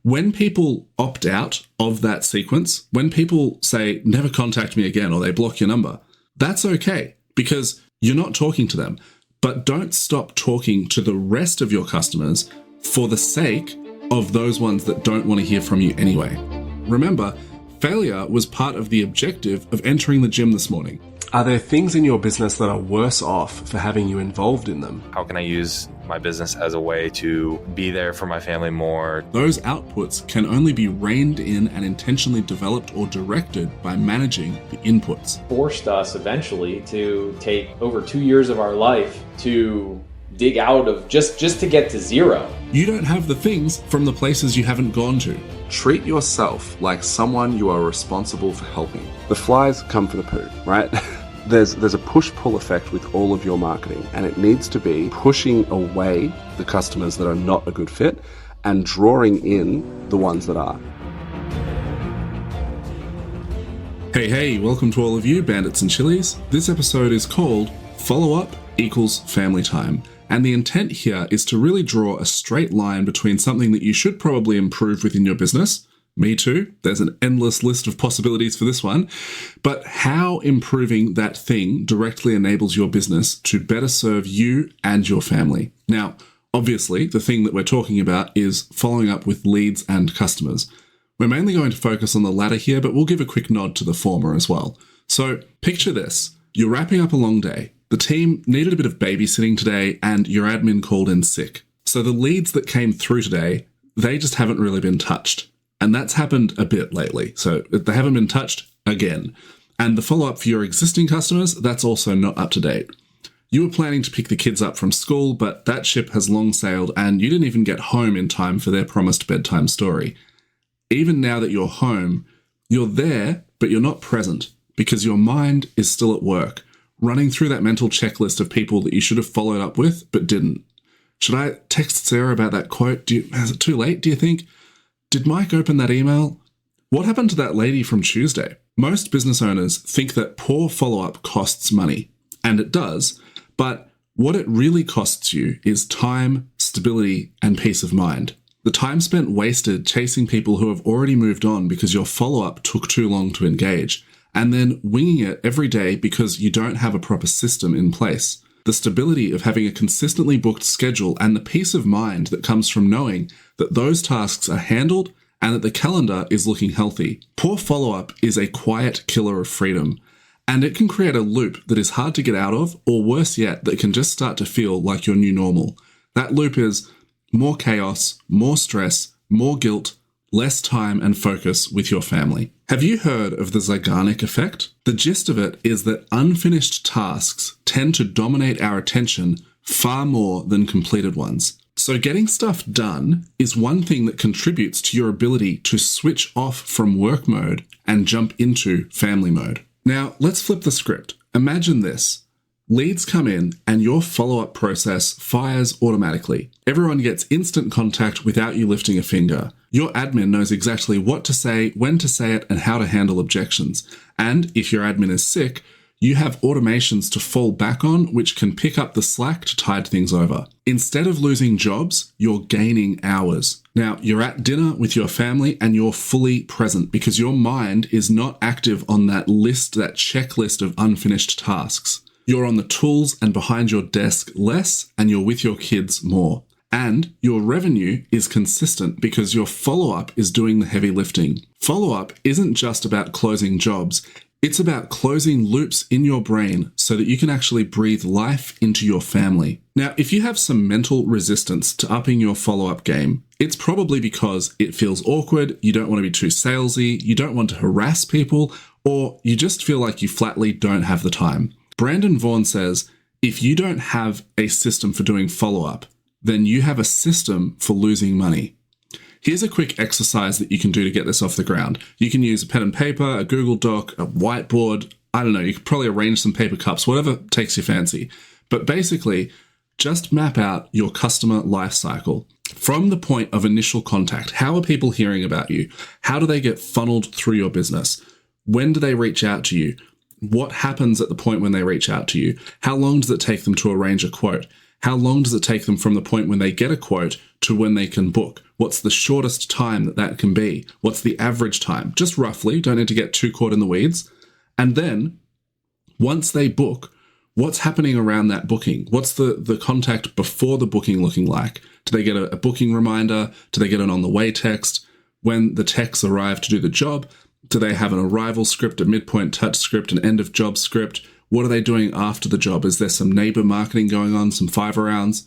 when people opt out of that sequence, when people say, never contact me again, or they block your number, that's okay because you're not talking to them. But don't stop talking to the rest of your customers for the sake of those ones that don't want to hear from you anyway. Remember, failure was part of the objective of entering the gym this morning. Are there things in your business that are worse off for having you involved in them? How can I use my business as a way to be there for my family more? Those outputs can only be reined in and intentionally developed or directed by managing the inputs. Forced us eventually to take over 2 years of our life to dig out of just to get to zero. You don't have the things from the places you haven't gone to. Treat yourself like someone you are responsible for helping. The flies come for the poo, right? There's a push-pull effect with all of your marketing, and it needs to be pushing away the customers that are not a good fit and drawing in the ones that are. Hey, welcome to all of you, bandits and chilies. This episode is called Follow-Up Equals Family Time. And the intent here is to really draw a straight line between something that you should probably improve within your business. Me too. There's an endless list of possibilities for this one. But how improving that thing directly enables your business to better serve you and your family. Now, obviously, the thing that we're talking about is following up with leads and customers. We're mainly going to focus on the latter here, but we'll give a quick nod to the former as well. So picture this. You're wrapping up a long day. The team needed a bit of babysitting today and your admin called in sick. So the leads that came through today, they just haven't really been touched. And that's happened a bit lately. So they haven't been touched again. And the follow-up for your existing customers, that's also not up to date. You were planning to pick the kids up from school, but that ship has long sailed and you didn't even get home in time for their promised bedtime story. Even now that you're home, you're there, but you're not present because your mind is still at work, running through that mental checklist of people that you should have followed up with, but didn't. Should I text Sarah about that quote? Is it too late, do you think? Did Mike open that email? What happened to that lady from Tuesday? Most business owners think that poor follow-up costs money, and it does, but what it really costs you is time, stability, and peace of mind. The time spent wasted chasing people who have already moved on because your follow-up took too long to engage, and then winging it every day because you don't have a proper system in place. The stability of having a consistently booked schedule and the peace of mind that comes from knowing that those tasks are handled and that the calendar is looking healthy. Poor follow-up is a quiet killer of freedom, and it can create a loop that is hard to get out of, or worse yet, that can just start to feel like your new normal. That loop is more chaos, more stress, more guilt, less time and focus with your family. Have you heard of the Zeigarnik effect? The gist of it is that unfinished tasks tend to dominate our attention far more than completed ones. So getting stuff done is one thing that contributes to your ability to switch off from work mode and jump into family mode. Now, let's flip the script. Imagine this. Leads come in and your follow-up process fires automatically. Everyone gets instant contact without you lifting a finger. Your admin knows exactly what to say, when to say it, and how to handle objections. And if your admin is sick, you have automations to fall back on which can pick up the slack to tide things over. Instead of losing jobs, you're gaining hours. Now, you're at dinner with your family and you're fully present because your mind is not active on that list, that checklist of unfinished tasks. You're on the tools and behind your desk less, and you're with your kids more. And your revenue is consistent because your follow-up is doing the heavy lifting. Follow-up isn't just about closing jobs. It's about closing loops in your brain so that you can actually breathe life into your family. Now, if you have some mental resistance to upping your follow-up game, it's probably because it feels awkward, you don't want to be too salesy, you don't want to harass people, or you just feel like you flatly don't have the time. Brandon Vaughan says, if you don't have a system for doing follow-up, then you have a system for losing money. Here's a quick exercise that you can do to get this off the ground. You can use a pen and paper, a Google Doc, a whiteboard. I don't know, you could probably arrange some paper cups, whatever takes your fancy. But basically, just map out your customer life cycle. From the point of initial contact, how are people hearing about you? How do they get funneled through your business? When do they reach out to you? What happens at the point when they reach out to you? How long does it take them to arrange a quote? How long does it take them from the point when they get a quote to when they can book? What's the shortest time that can be? What's the average time? Just roughly, don't need to get too caught in the weeds. And then once they book, what's happening around that booking? What's the contact before the booking looking like? Do they get a booking reminder? Do they get an on the way text? When the techs arrive to do the job, do they have an arrival script, a midpoint touch script, an end of job script? What are they doing after the job? Is there some neighbor marketing going on, some Fiverr rounds?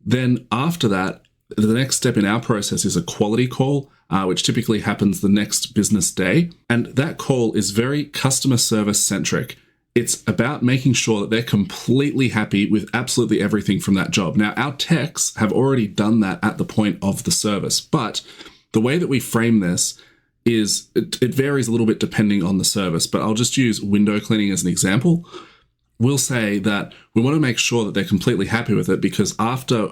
Then after that, the next step in our process is a quality call, which typically happens the next business day. And that call is very customer service centric. It's about making sure that they're completely happy with absolutely everything from that job. Now, our techs have already done that at the point of the service, but the way that we frame this is it varies a little bit depending on the service, but I'll just use window cleaning as an example. We'll say that we want to make sure that they're completely happy with it because after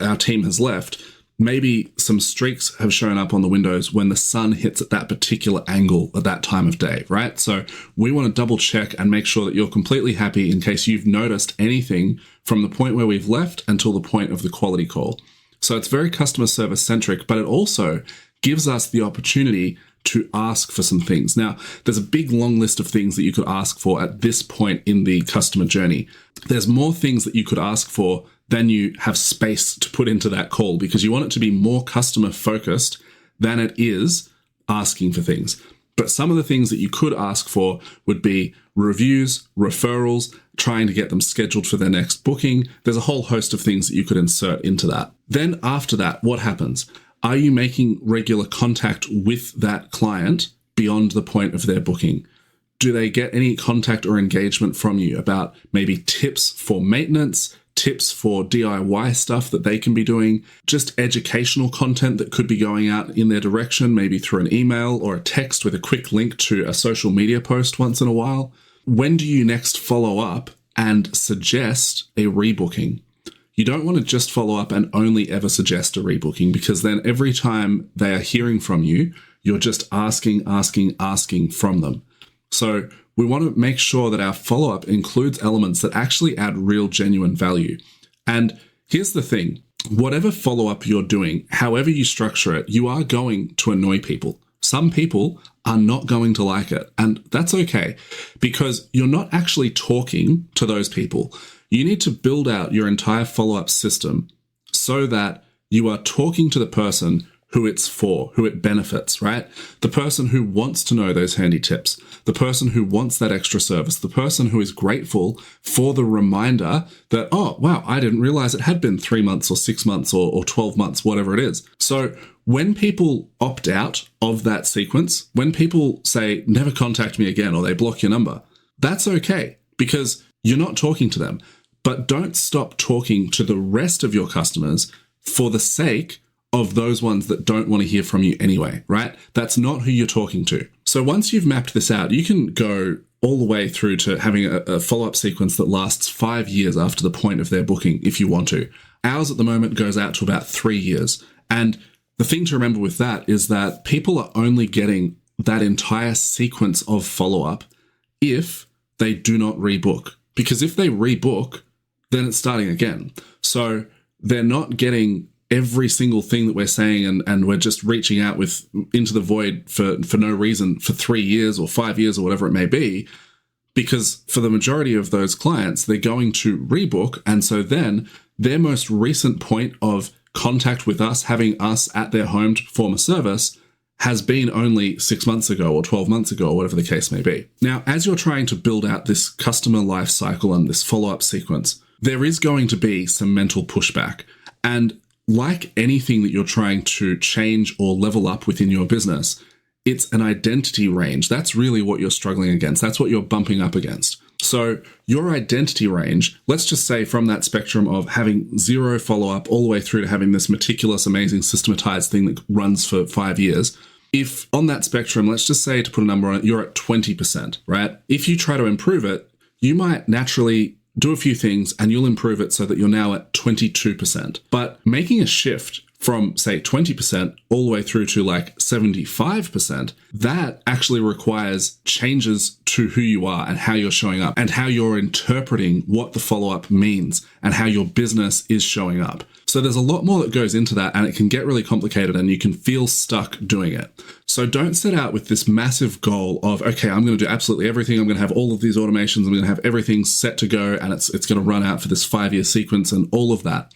our team has left, maybe some streaks have shown up on the windows when the sun hits at that particular angle at that time of day, right? So we want to double check and make sure that you're completely happy in case you've noticed anything from the point where we've left until the point of the quality call. So it's very customer service centric, but it also gives us the opportunity to ask for some things. Now, there's a big long list of things that you could ask for at this point in the customer journey. There's more things that you could ask for than you have space to put into that call because you want it to be more customer focused than it is asking for things. But some of the things that you could ask for would be reviews, referrals, trying to get them scheduled for their next booking. There's a whole host of things that you could insert into that. Then after that, what happens? Are you making regular contact with that client beyond the point of their booking? Do they get any contact or engagement from you about maybe tips for maintenance, tips for DIY stuff that they can be doing, just educational content that could be going out in their direction, maybe through an email or a text with a quick link to a social media post once in a while? When do you next follow up and suggest a rebooking? You don't want to just follow up and only ever suggest a rebooking because then every time they are hearing from you, you're just asking from them. So we want to make sure that our follow-up includes elements that actually add real, genuine value. And here's the thing, whatever follow-up you're doing, however you structure it, you are going to annoy people. Some people are not going to like it, and that's okay because you're not actually talking to those people. You need to build out your entire follow-up system so that you are talking to the person who it's for, who it benefits, right? The person who wants to know those handy tips, the person who wants that extra service, the person who is grateful for the reminder that, oh, wow, I didn't realize it had been 3 months or 6 months or 12 months, whatever it is. So when people opt out of that sequence, when people say, never contact me again, or they block your number, that's okay because you're not talking to them. But don't stop talking to the rest of your customers for the sake of those ones that don't want to hear from you anyway, right? That's not who you're talking to. So once you've mapped this out, you can go all the way through to having a follow-up sequence that lasts 5 years after the point of their booking if you want to. Ours at the moment goes out to about 3 years. And the thing to remember with that is that people are only getting that entire sequence of follow-up if they do not rebook. Because if they rebook, then it's starting again. So they're not getting every single thing that we're saying and we're just reaching out with into the void for no reason for 3 years or 5 years or whatever it may be, because for the majority of those clients, they're going to rebook. And so then their most recent point of contact with us, having us at their home to perform a service, has been only 6 months ago or 12 months ago or whatever the case may be. Now, as you're trying to build out this customer life cycle and this follow-up sequence, there is going to be some mental pushback. And like anything that you're trying to change or level up within your business, it's an identity range. That's really what you're struggling against. That's what you're bumping up against. So your identity range, let's just say from that spectrum of having zero follow-up all the way through to having this meticulous, amazing, systematized thing that runs for 5 years. If on that spectrum, let's just say to put a number on it, you're at 20%, right? If you try to improve it, you might naturally do a few things and you'll improve it so that you're now at 22%. But making a shift from, say, 20% all the way through to like 75%, that actually requires changes to who you are and how you're showing up and how you're interpreting what the follow-up means and how your business is showing up. So there's a lot more that goes into that, and it can get really complicated and you can feel stuck doing it. So don't set out with this massive goal of, okay, I'm going to do absolutely everything. I'm going to have all of these automations. I'm going to have everything set to go, and it's going to run out for this 5-year sequence and all of that.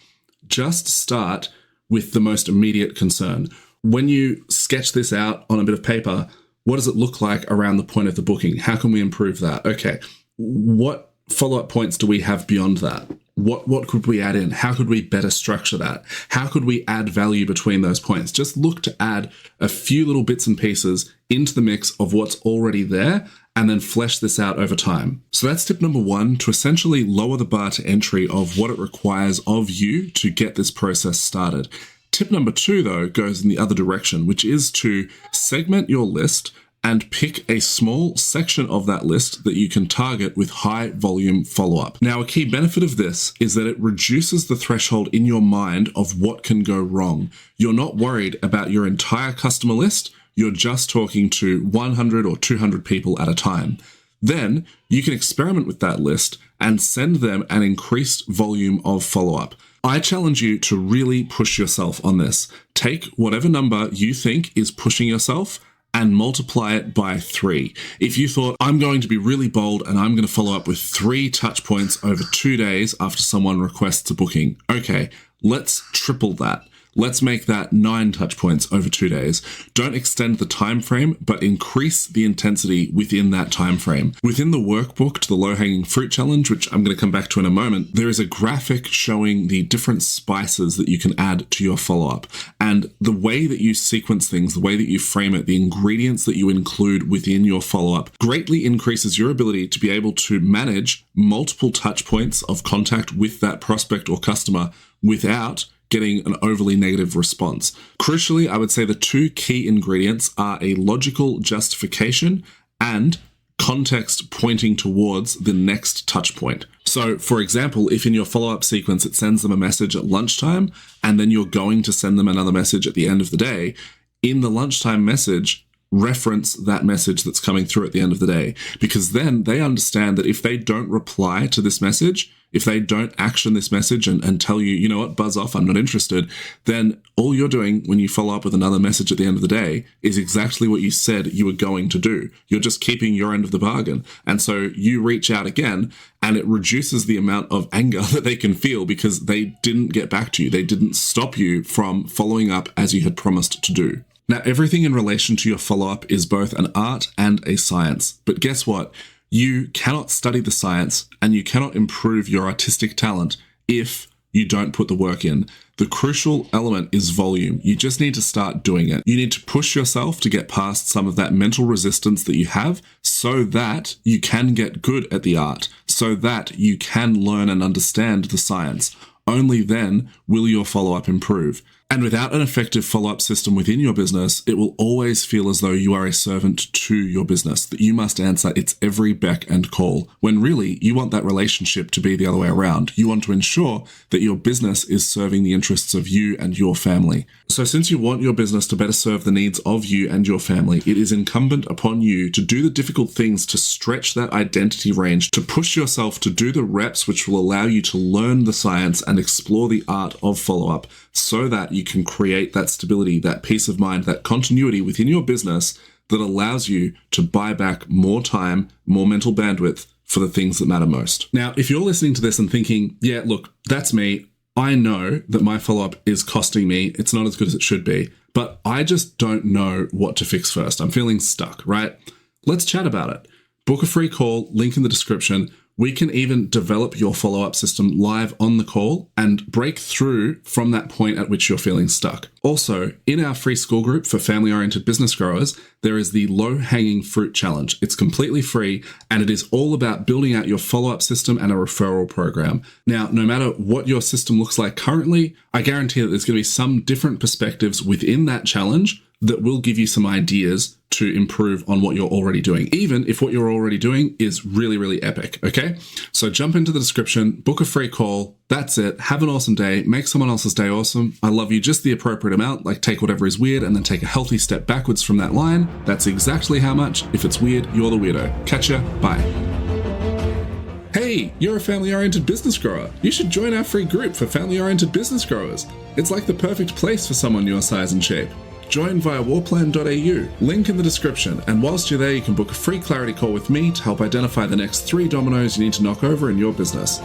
Just start with the most immediate concern. When you sketch this out on a bit of paper, what does it look like around the point of the booking? How can we improve that? Okay, what follow-up points do we have beyond that? What could we add in? How could we better structure that? How could we add value between those points? Just look to add a few little bits and pieces into the mix of what's already there and then flesh this out over time. So that's tip number 1, to essentially lower the bar to entry of what it requires of you to get this process started. Tip number 2, though, goes in the other direction, which is to segment your list and pick a small section of that list that you can target with high volume follow-up. Now, a key benefit of this is that it reduces the threshold in your mind of what can go wrong. You're not worried about your entire customer list. You're just talking to 100 or 200 people at a time. Then you can experiment with that list and send them an increased volume of follow-up. I challenge you to really push yourself on this. Take whatever number you think is pushing yourself and multiply it by 3. If you thought, I'm going to be really bold and I'm going to follow up with 3 touch points over 2 days after someone requests a booking. Okay, let's triple that. Let's make that 9 touch points over 2 days. Don't extend the time frame, but increase the intensity within that time frame. Within the workbook to the low-hanging fruit challenge, which I'm going to come back to in a moment, there is a graphic showing the different spices that you can add to your follow-up. And the way that you sequence things, the way that you frame it, the ingredients that you include within your follow-up greatly increases your ability to be able to manage multiple touch points of contact with that prospect or customer without getting an overly negative response. Crucially, I would say the 2 key ingredients are a logical justification and context pointing towards the next touch point. So, for example, if in your follow-up sequence it sends them a message at lunchtime and then you're going to send them another message at the end of the day, in the lunchtime message, reference that message that's coming through at the end of the day, because then they understand that if they don't reply to this message, if they don't action this message and tell you, you know what, buzz off, I'm not interested, then all you're doing when you follow up with another message at the end of the day is exactly what you said you were going to do. You're just keeping your end of the bargain. And so you reach out again and it reduces the amount of anger that they can feel because they didn't get back to you. They didn't stop you from following up as you had promised to do. Now, everything in relation to your follow-up is both an art and a science. But guess what? You cannot study the science and you cannot improve your artistic talent if you don't put the work in. The crucial element is volume. You just need to start doing it. You need to push yourself to get past some of that mental resistance that you have so that you can get good at the art, so that you can learn and understand the science. Only then will your follow-up improve. And without an effective follow-up system within your business, it will always feel as though you are a servant to your business, that you must answer its every beck and call, when really you want that relationship to be the other way around. You want to ensure that your business is serving the interests of you and your family. So since you want your business to better serve the needs of you and your family, it is incumbent upon you to do the difficult things to stretch that identity range, to push yourself to do the reps which will allow you to learn the science and explore the art of follow-up, so that you can create that stability, that peace of mind, that continuity within your business that allows you to buy back more time, more mental bandwidth for the things that matter most. Now, if you're listening to this and thinking, yeah, look, that's me. I know that my follow-up is costing me. It's not as good as it should be, but I just don't know what to fix first. I'm feeling stuck, right? Let's chat about it. Book a free call, link in the description. We can even develop your follow-up system live on the call and break through from that point at which you're feeling stuck. Also, in our free school group for family-oriented business growers, there is the low-hanging fruit challenge. It's completely free, and it is all about building out your follow-up system and a referral program. Now, no matter what your system looks like currently, I guarantee that there's going to be some different perspectives within that challenge that will give you some ideas to improve on what you're already doing, even if what you're already doing is really, really epic, okay? So jump into the description, book a free call. That's it. Have an awesome day. Make someone else's day awesome. I love you just the appropriate amount, like take whatever is weird and then take a healthy step backwards from that line. That's exactly how much. If it's weird, you're the weirdo. Catch ya. Bye. Hey, you're a family-oriented business grower. You should join our free group for family-oriented business growers. It's like the perfect place for someone your size and shape. Join via warplan.au, link in the description, and whilst you're there you can book a free clarity call with me to help identify the next 3 dominoes you need to knock over in your business.